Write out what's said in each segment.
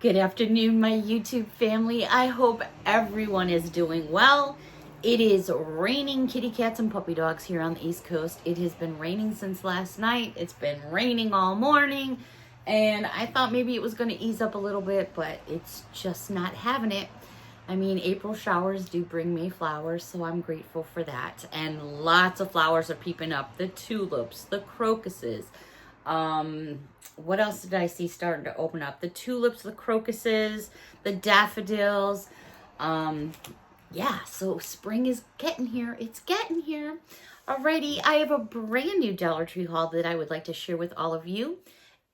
Good afternoon, my YouTube family. I hope everyone is doing well. It is raining kitty cats and puppy dogs here on the East Coast. It has been raining since last night. It's been raining all morning, and I thought maybe it was going to ease up a little bit, but it's just not having it. I mean, April showers do bring me flowers, so I'm grateful for that. And lots of flowers are peeping up. The tulips, the crocuses. What else did I see starting to open up? The tulips, the crocuses, the daffodils. Yeah, so spring is getting here. It's getting here. Alrighty, I have a brand new Dollar Tree haul that I would like to share with all of you.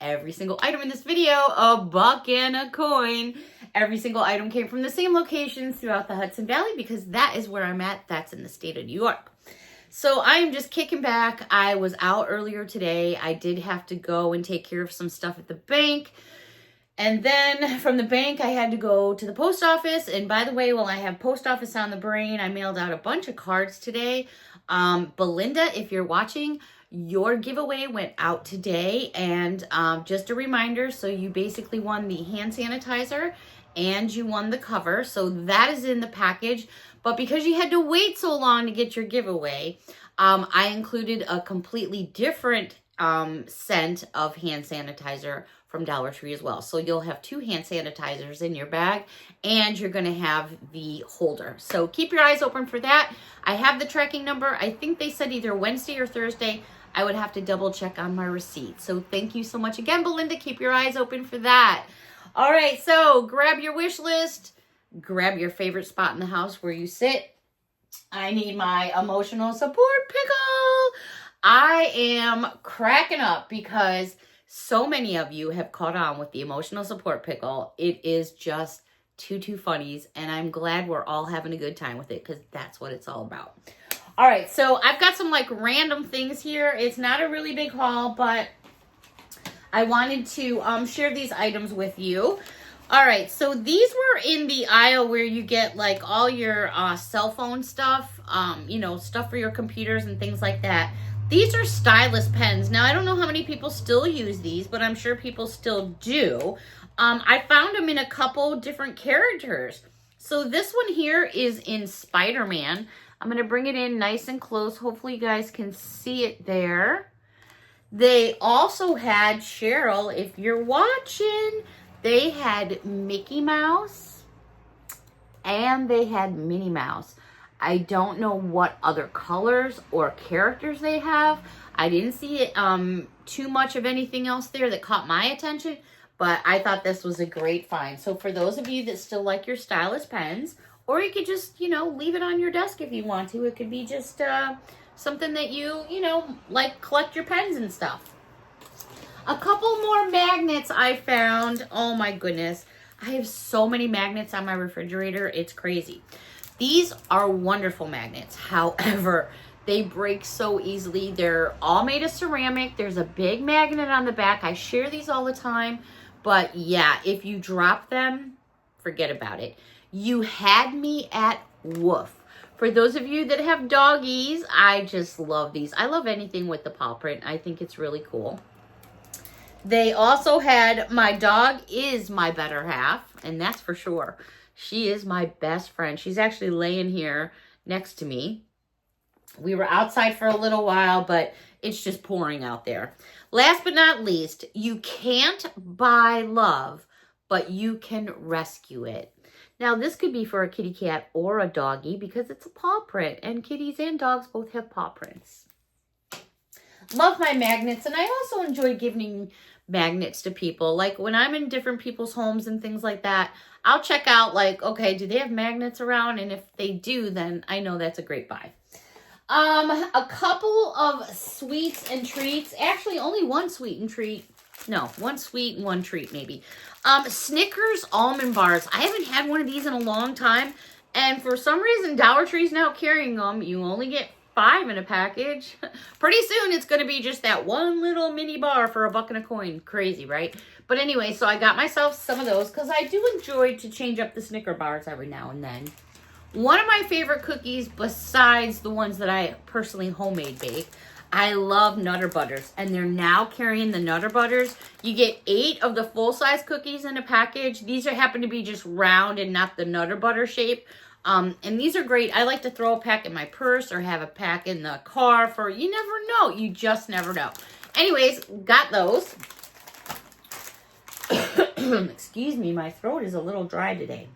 Every single item in this video, a buck and a coin. Every single item came from the same locations throughout the Hudson Valley because that is where I'm at. That's in the state of New York. So I'm just kicking back. I was out earlier today. I did have to go and take care of some stuff at the bank. And then from the bank, I had to go to the post office. And by the way, while I have post office on the brain, I mailed out a bunch of cards today. Belinda, if you're watching, your giveaway went out today. And just a reminder, so you basically won the hand sanitizer and you won the cover. So that is in the package. But because you had to wait so long to get your giveaway, I included a completely different scent of hand sanitizer from Dollar Tree as well. So you'll have 2 hand sanitizers in your bag, and you're going to have the holder. So keep your eyes open for that. I have the tracking number. I think they said either Wednesday or Thursday. I would have to double check on my receipt. So thank you so much again, Belinda. Keep your eyes open for that. All right, so grab your wish list. Grab your favorite spot in the house where you sit. I need my emotional support pickle. I am cracking up because so many of you have caught on with the emotional support pickle. It is just too funnies, and I'm glad we're all having a good time with it because that's what it's all about. All right, so I've got some like random things here. It's not a really big haul, but I wanted to share these items with you. All right, so these were in the aisle where you get like all your cell phone stuff, you know, stuff for your computers and things like that. These are stylus pens. Now, I don't know how many people still use these, but I'm sure people still do. I found them in a couple different characters. So this one here is in Spider-Man. I'm going to bring it in nice and close. Hopefully you guys can see it there. They also had Cheryl, if you're watching. They had Mickey Mouse and they had Minnie Mouse. I don't know what other colors or characters they have. I didn't see it, too much of anything else there that caught my attention, but I thought this was a great find. So for those of you that still like your stylus pens, or you could just, you know, leave it on your desk if you want to. It could be just something that you know, like collect your pens and stuff. A couple more magnets I found. Oh my goodness. I have so many magnets on my refrigerator. It's crazy. These are wonderful magnets. However, they break so easily. They're all made of ceramic. There's a big magnet on the back. I share these all the time. But yeah, if you drop them, forget about it. You had me at woof. For those of you that have doggies, I just love these. I love anything with the paw print. I think it's really cool. They also had, my dog is my better half, and that's for sure. She is my best friend. She's actually laying here next to me. We were outside for a little while, but it's just pouring out there. Last but not least, you can't buy love, but you can rescue it. Now, this could be for a kitty cat or a doggy because it's a paw print, and kitties and dogs both have paw prints. Love my magnets, and I also enjoy giving magnets to people. Like when I'm in different people's homes and things like that, I'll check out like, okay, do they have magnets around? And if they do, then I know that's a great buy. A couple of sweets and treats. Actually, only one sweet and treat. No, one sweet and one treat maybe. Snickers almond bars. I haven't had one of these in a long time. And for some reason, Dollar Tree's now carrying them. You only get 5 in a package. Pretty soon it's going to be just that one little mini bar for a buck and a coin. Crazy, right? But anyway, so I got myself some of those because I do enjoy to change up the Snicker bars every now and then. One of my favorite cookies, besides the ones that I personally homemade bake, I love Nutter Butters, and they're now carrying the Nutter Butters. You get 8 of the full-size cookies in a package. These happen to be just round and not the Nutter Butter shape. And these are great. I like to throw a pack in my purse or have a pack in the car for, you never know. You just never know. Anyways, got those. Excuse me, my throat is a little dry today.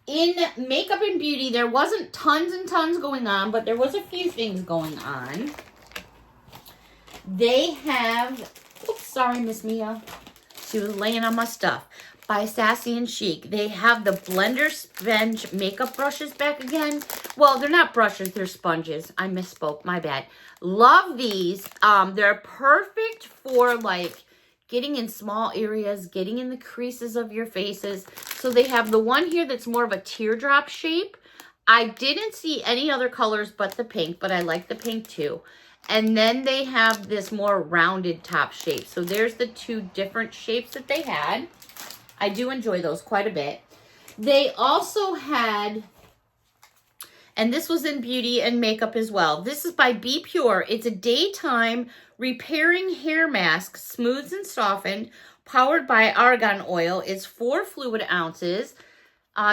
In makeup and beauty, there wasn't tons and tons going on, but there was a few things going on. They have, oops, sorry, Miss Mia. She was laying on my stuff. By Sassy and Chic. They have the Blender Sponge makeup brushes back again. Well, they're not brushes, they're sponges. I misspoke, my bad. Love these. They're perfect for like getting in small areas, getting in the creases of your faces. So they have the one here that's more of a teardrop shape. I didn't see any other colors but the pink, but I like the pink too. And then they have this more rounded top shape. So there's the 2 different shapes that they had. I do enjoy those quite a bit. They also had, and this was in beauty and makeup as well. This is by Be Pure. It's a daytime repairing hair mask, smooths and softened, powered by argan oil. It's 4 fluid ounces.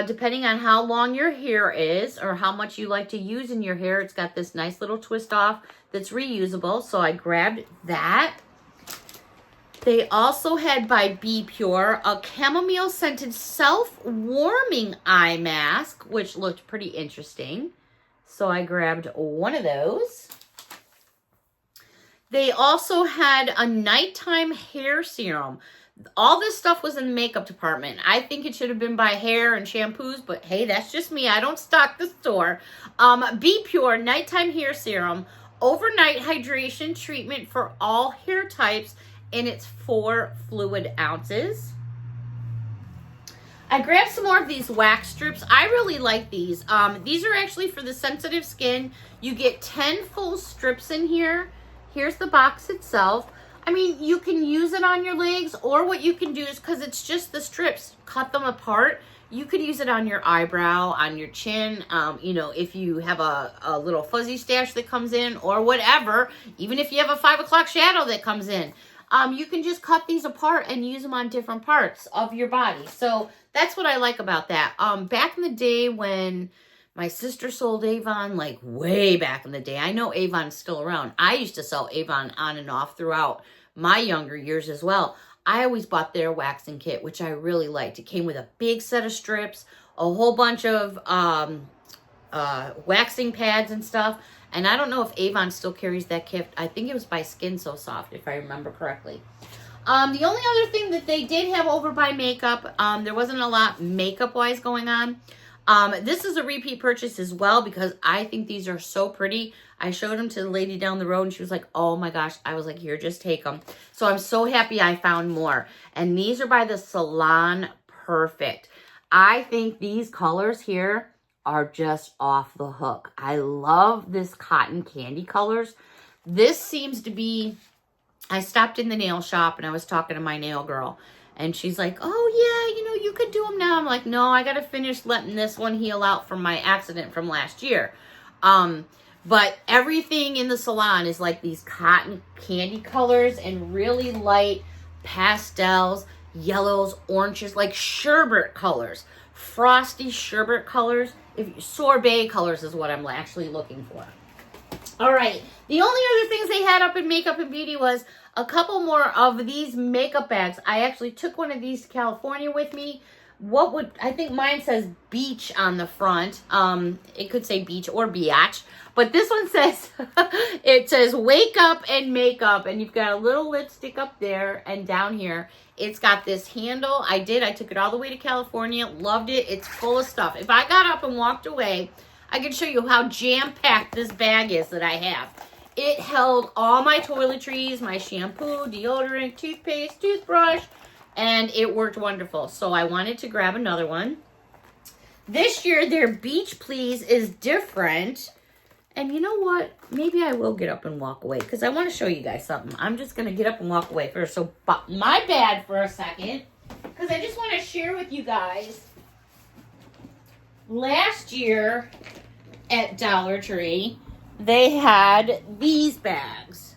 Depending on how long your hair is or how much you like to use in your hair, it's got this nice little twist off that's reusable. So I grabbed that. They also had by Be Pure a chamomile scented self-warming eye mask, which looked pretty interesting. So I grabbed one of those. They also had a nighttime hair serum. All this stuff was in the makeup department. I think it should have been by hair and shampoos, but hey, that's just me. I don't stock the store. Be Pure nighttime hair serum, overnight hydration treatment for all hair types, and it's 4 fluid ounces. I grabbed some more of these wax strips. I really like these. These are actually for the sensitive skin. You get 10 full strips in here. Here's the box itself. I mean, you can use it on your legs, or what you can do is, because it's just the strips, cut them apart. You could use it on your eyebrow, on your chin, you know, if you have a little fuzzy stash that comes in, or whatever, even if you have a 5 o'clock shadow that comes in. You can just cut these apart and use them on different parts of your body. So that's what I like about that. Back in the day when my sister sold Avon, like way back in the day, I know Avon's still around. I used to sell Avon on and off throughout my younger years as well. I always bought their waxing kit, which I really liked. It came with a big set of strips, a whole bunch of waxing pads and stuff. And I don't know if Avon still carries that kit. I think it was by Skin So Soft, if I remember correctly. The only other thing that they did have over by makeup, there wasn't a lot makeup-wise going on. This is a repeat purchase as well because I think these are so pretty. I showed them to the lady down the road and she was like, oh my gosh. I was like, here, just take them. So I'm so happy I found more. And these are by the Salon Perfect. I think these colors here are just off the hook. I love this cotton candy colors. This seems to be, I stopped in the nail shop and I was talking to my nail girl and she's like, oh yeah, you know, you could do them now. I'm like, no, I got to finish letting this one heal out from my accident from last year. But everything in the salon is like these cotton candy colors and really light pastels, yellows, oranges, like sherbet colors, frosty sherbet colors. Sorbet colors is what I'm actually looking for. All right. The only other things they had up in makeup and beauty was a couple more of these makeup bags. I actually took one of these to California with me. I think mine says beach on the front. It could say beach or biatch. But this one says, it says wake up and makeup. And you've got a little lipstick up there and down here. It's got this handle. I took it all the way to California. Loved it. It's full of stuff. If I got up and walked away, I can show you how jam-packed this bag is that I have. It held all my toiletries, my shampoo, deodorant, toothpaste, toothbrush, and it worked wonderful. So I wanted to grab another one. This year, their Beach Please is different. And you know what? Maybe I will get up and walk away because I want to show you guys something. I'm just going to get up and walk away first. So my bad for a second because I just want to share with you guys. Last year at Dollar Tree, they had these bags.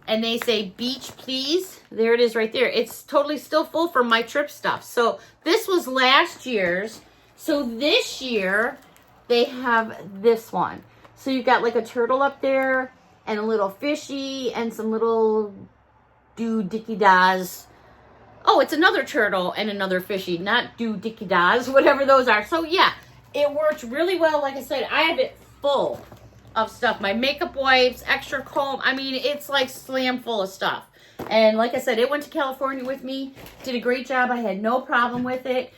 And they say, beach, please. There it is right there. It's totally still full for my trip stuff. So this was last year's. So this year, they have this one. So you've got like a turtle up there and a little fishy and some little doo-dicky-das. Oh, it's another turtle and another fishy, not doo-dicky-das, whatever those are. So yeah, it worked really well. Like I said, I have it full of stuff. My makeup wipes, extra comb. I mean, it's like slam full of stuff. And like I said, it went to California with me. Did a great job. I had no problem with it.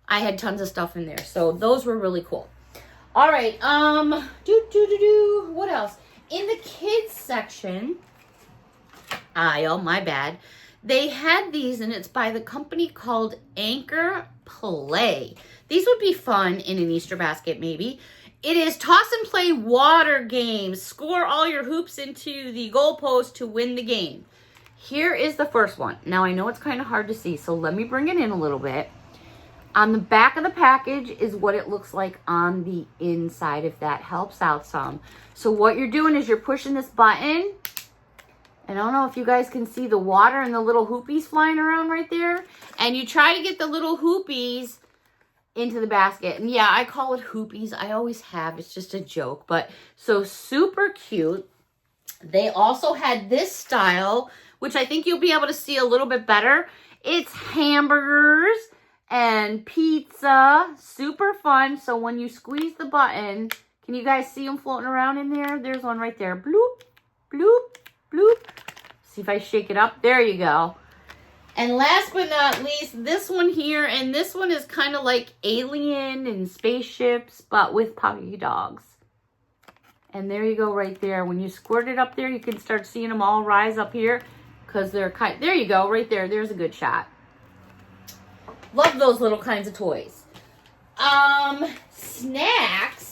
I had tons of stuff in there. So those were really cool. All right. What else? In the kids section aisle, my bad, they had these, and it's by the company called Anchor Play. These would be fun in an Easter basket, maybe. It is toss and play water games. Score all your hoops into the goalpost to win the game. Here is the first one. Now, I know it's kind of hard to see, so let me bring it in a little bit. On the back of the package is what it looks like on the inside, if that helps out some. So what you're doing is you're pushing this button. And I don't know if you guys can see the water and the little hoopies flying around right there. And you try to get the little hoopies into the basket. And yeah, I call it hoopies. I always have. It's just a joke. But so super cute. They also had this style, which I think you'll be able to see a little bit better. It's hamburgers and pizza. Super fun. So when you squeeze the button, can you guys see them floating around in there? There's one right there. Bloop, bloop, bloop. See if I shake it up. There you go. And last but not least, this one here. And this one is kind of like alien and spaceships, but with puppy dogs. And there you go right there. When you squirt it up there, you can start seeing them all rise up here. Because they're kind. There you go, right there. There's a good shot. Love those little kinds of toys. Snacks.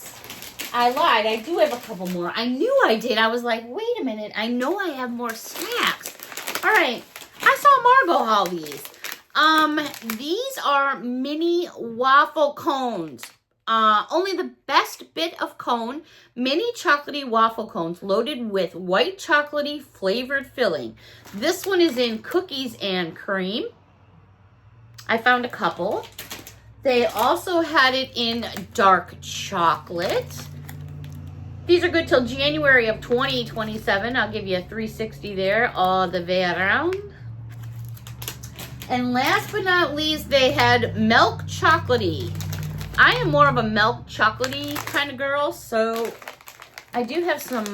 I lied. I do have a couple more. I knew I did. I was like, wait a minute. I know I have more snacks. All right. I saw Margot haul these. These are mini waffle cones. Only the best bit of cone. Mini chocolatey waffle cones loaded with white chocolatey flavored filling. This one is in cookies and cream. I found a couple. They also had it in dark chocolate. These are good till January of 2027. I'll give you a 360 there all the way around. And last but not least, they had milk chocolatey. I am more of a milk chocolatey kind of girl, so I do have some,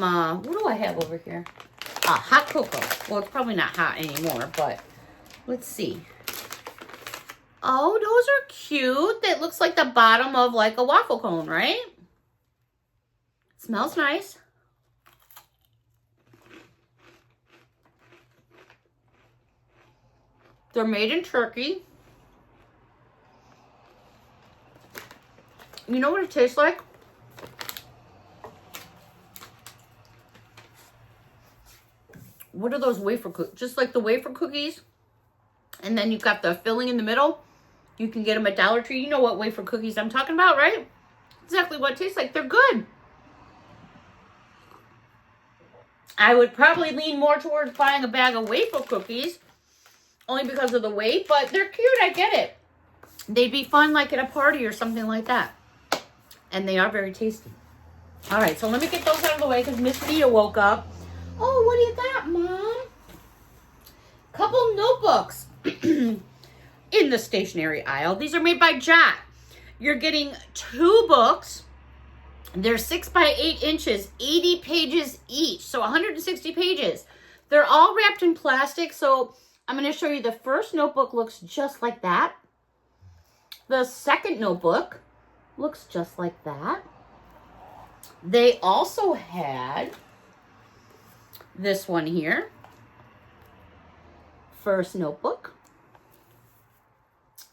what do I have over here? Hot cocoa. Well, it's probably not hot anymore, but let's see. Oh, those are cute. That looks like the bottom of like a waffle cone, right? Smells nice. They're made in Turkey. You know what it tastes like? What are those wafer cookies? Just like the wafer cookies. And then you've got the filling in the middle. You can get them at Dollar Tree. You know what wafer cookies I'm talking about, right? Exactly what it tastes like. They're good. I would probably lean more towards buying a bag of wafer cookies. Only because of the weight. But they're cute. I get it. They'd be fun like at a party or something like that. And they are very tasty. All right, so let me get those out of the way because Miss Thea woke up. Oh, what do you got, Mom? Couple notebooks in the stationery aisle. These are made by Jot. You're getting 2 books. They're 6 by 8 inches, 80 pages each. So 160 pages. They're all wrapped in plastic. So I'm going to show you the first notebook looks just like that. The second notebook looks just like that. They also had this one here. First notebook.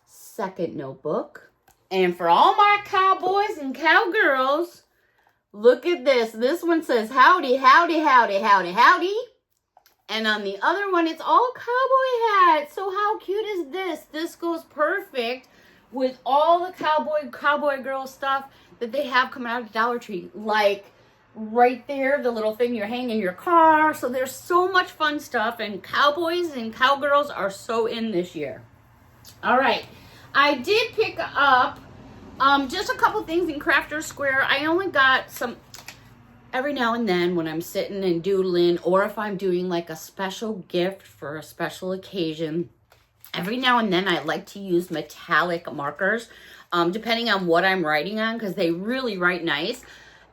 Second notebook. And for all my cowboys and cowgirls, look at this. This one says, howdy, howdy, howdy, howdy, howdy. And on the other one, it's all cowboy hats. So how cute is this? This goes perfect with all the cowboy girl stuff that they have coming out of Dollar Tree. Like right there, the little thing you hang in your car. So there's so much fun stuff, and cowboys and cowgirls are so in this year. All right, I did pick up just a couple things in Crafter Square. I only got some every now and then when I'm sitting and doodling, or if I'm doing like a special gift for a special occasion. Every now and then I like to use metallic markers, depending on what I'm writing on, because they really write nice.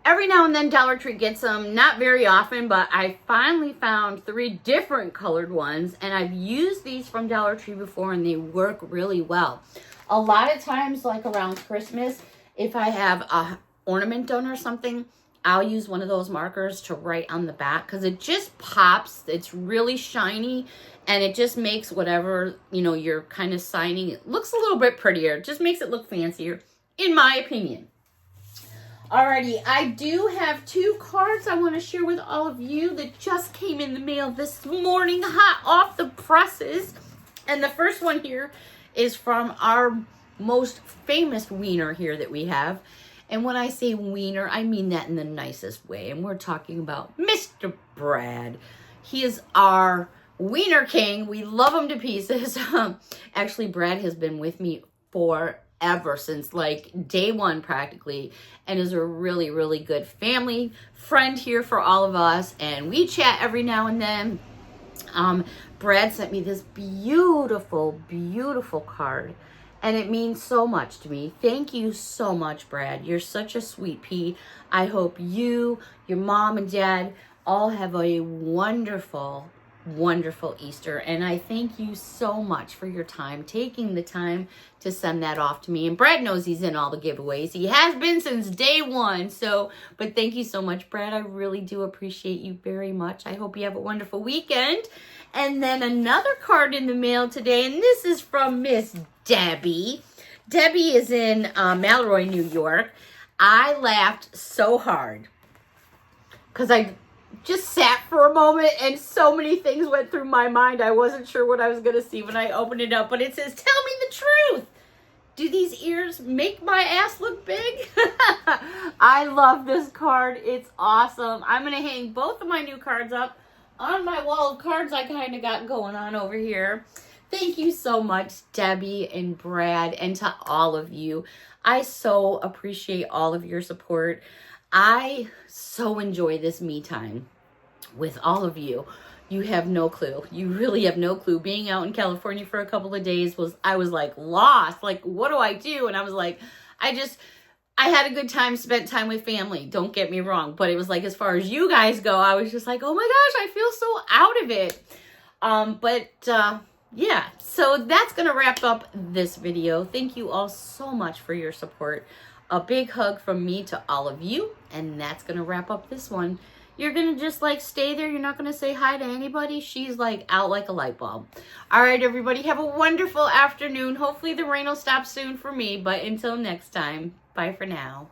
Every now and then Dollar Tree gets them, not very often, but I finally found 3 different colored ones, and I've used these from Dollar Tree before, and they work really well. A lot of times, like around Christmas, if I have a ornament done or something, I'll use one of those markers to write on the back, because it just pops. It's really shiny, and it just makes whatever, you know, you're kind of signing, it looks a little bit prettier. It just makes it look fancier, in my opinion. Alrighty, I do have 2 cards I want to share with all of you that just came in the mail this morning, hot off the presses. And the first one here is from our most famous wiener here that we have. And when I say wiener, I mean that in the nicest way. And we're talking about Mr. Brad. He is our wiener king. We love him to pieces. Actually, Brad has been with me forever, since like day one practically, and is a really, really good family friend here for all of us. And we chat every now and then. Brad sent me this beautiful, beautiful card, and it means so much to me. Thank you so much, Brad. You're such a sweet pea. I hope you, your mom and dad all have a wonderful, wonderful Easter. And I thank you so much for your time, taking the time to send that off to me. And Brad knows he's in all the giveaways. He has been since day one. But thank you so much, Brad. I really do appreciate you very much. I hope you have a wonderful weekend. And then another card in the mail today, and this is from Miss Debbie. Debbie is in Mallory, New York. I laughed so hard because I just sat for a moment and so many things went through my mind. I wasn't sure what I was going to see when I opened it up, but it says, "Tell me the truth. Do these ears make my ass look big?" I love this card. It's awesome. I'm going to hang both of my new cards up on my wall of cards I kind of got going on over here. Thank you so much, Debbie and Brad, and to all of you. I so appreciate all of your support. I so enjoy this me time with all of you. You have no clue. You really have no clue. Being out in California for a couple of days I was like lost. Like, what do I do? And I was like, I had a good time, spent time with family. Don't get me wrong. But it was like, as far as you guys go, I was just like, oh my gosh, I feel so out of it. Yeah, so that's going to wrap up this video. Thank you all so much for your support. A big hug from me to all of you. And that's going to wrap up this one. You're going to just like stay there. You're not going to say hi to anybody. She's like out like a light bulb. All right, everybody, have a wonderful afternoon. Hopefully the rain will stop soon for me. But until next time, bye for now.